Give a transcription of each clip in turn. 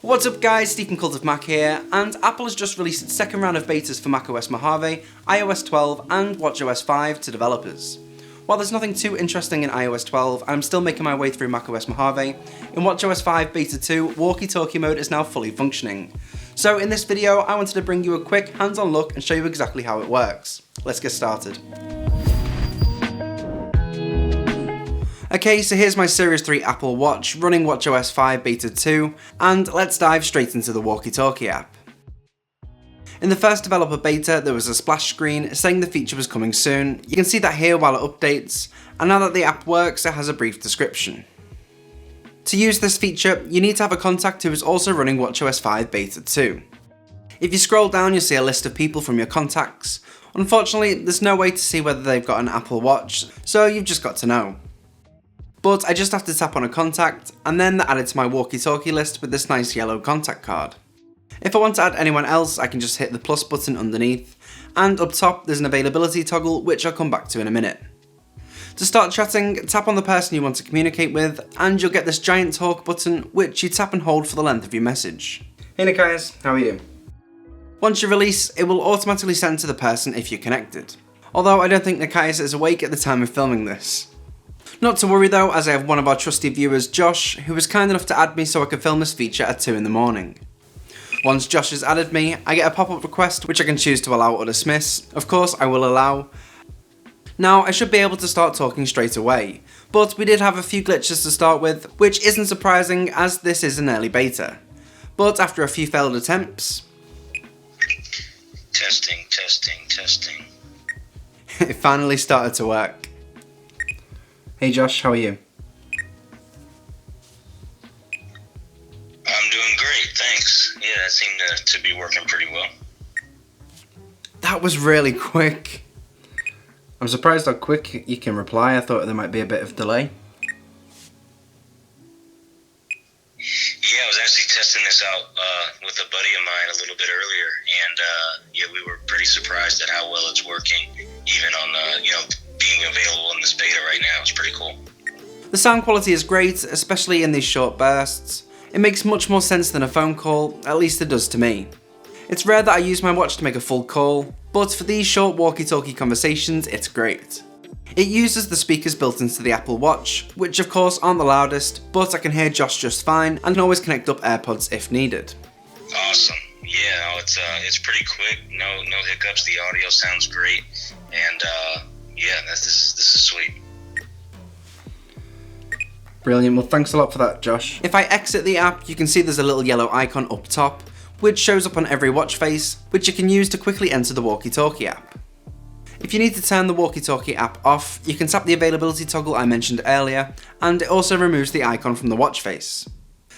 What's up guys, Stephen Cult of Mac here, and Apple has just released its second round of betas for macOS Mojave, iOS 12 and watchOS 5 to developers. While there's nothing too interesting in iOS 12, I'm still making my way through macOS Mojave. In watchOS 5 Beta 2, Walkie-Talkie mode is now fully functioning. So in this video, I wanted to bring you a quick hands-on look and show you exactly how it works. Let's get started. Okay, so here's my Series 3 Apple Watch running watchOS 5 Beta 2, and let's dive straight into the Walkie-Talkie app. In the first developer beta, there was a splash screen saying the feature was coming soon. You can see that here while it updates, and now that the app works, it has a brief description. To use this feature, you need to have a contact who is also running watchOS 5 Beta 2. If you scroll down, you'll see a list of people from your contacts. Unfortunately, there's no way to see whether they've got an Apple Watch, so you've just got to know. But I just have to tap on a contact, and then they're added to my walkie-talkie list with this nice yellow contact card. If I want to add anyone else, I can just hit the plus button underneath, and up top there's an availability toggle which I'll come back to in a minute. To start chatting, tap on the person you want to communicate with, and you'll get this giant talk button which you tap and hold for the length of your message. Hey Nikias, how are you? Once you release, it will automatically send to the person if you're connected. Although I don't think Nikias is awake at the time of filming this. Not to worry though, as I have one of our trusty viewers, Josh, who was kind enough to add me so I could film this feature at 2 in the morning. Once Josh has added me, I get a pop-up request which I can choose to allow or dismiss. Of course, I will allow. Now, I should be able to start talking straight away, but we did have a few glitches to start with, which isn't surprising as this is an early beta. But after a few failed attempts... Testing. It finally started to work. Hey Josh, how are you? I'm doing great, thanks. Yeah, that seemed to be working pretty well. That was really quick. I'm surprised how quick you can reply. I thought there might be a bit of delay. Yeah, I was actually testing this out with a buddy of mine a little bit earlier, and yeah, we were pretty surprised at how well it's working, even on being available in this beta right now. It's pretty cool. The sound quality is great, especially in these short bursts. It makes much more sense than a phone call, at least it does to me. It's rare that I use my watch to make a full call, but for these short walkie-talkie conversations, it's great. It uses the speakers built into the Apple Watch, which of course aren't the loudest, but I can hear Josh just fine and can always connect up AirPods if needed. Awesome. Yeah, no, it's pretty quick. No hiccups. The audio sounds great, and yeah, this is sweet. Brilliant, well thanks a lot for that, Josh. If I exit the app, you can see there's a little yellow icon up top, which shows up on every watch face, which you can use to quickly enter the walkie-talkie app. If you need to turn the walkie-talkie app off, you can tap the availability toggle I mentioned earlier, and it also removes the icon from the watch face.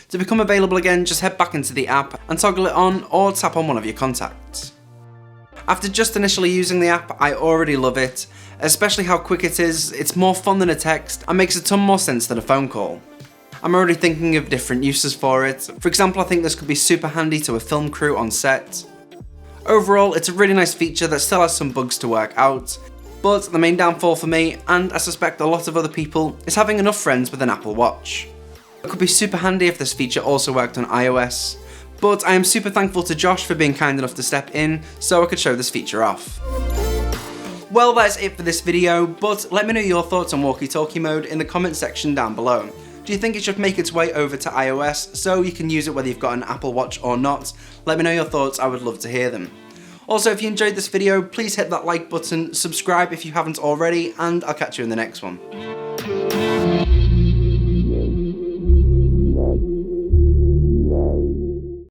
To become available again, just head back into the app and toggle it on or tap on one of your contacts. After just initially using the app, I already love it, especially how quick it is. It's more fun than a text and makes a ton more sense than a phone call. I'm already thinking of different uses for it. For example, I think this could be super handy to a film crew on set. Overall, it's a really nice feature that still has some bugs to work out, but the main downfall for me, and I suspect a lot of other people, is having enough friends with an Apple Watch. It could be super handy if this feature also worked on iOS, but I am super thankful to Josh for being kind enough to step in so I could show this feature off. Well, that's it for this video, but let me know your thoughts on walkie-talkie mode in the comment section down below. Do you think it should make its way over to iOS so you can use it whether you've got an Apple Watch or not? Let me know your thoughts, I would love to hear them. Also, if you enjoyed this video, please hit that like button, subscribe if you haven't already, and I'll catch you in the next one.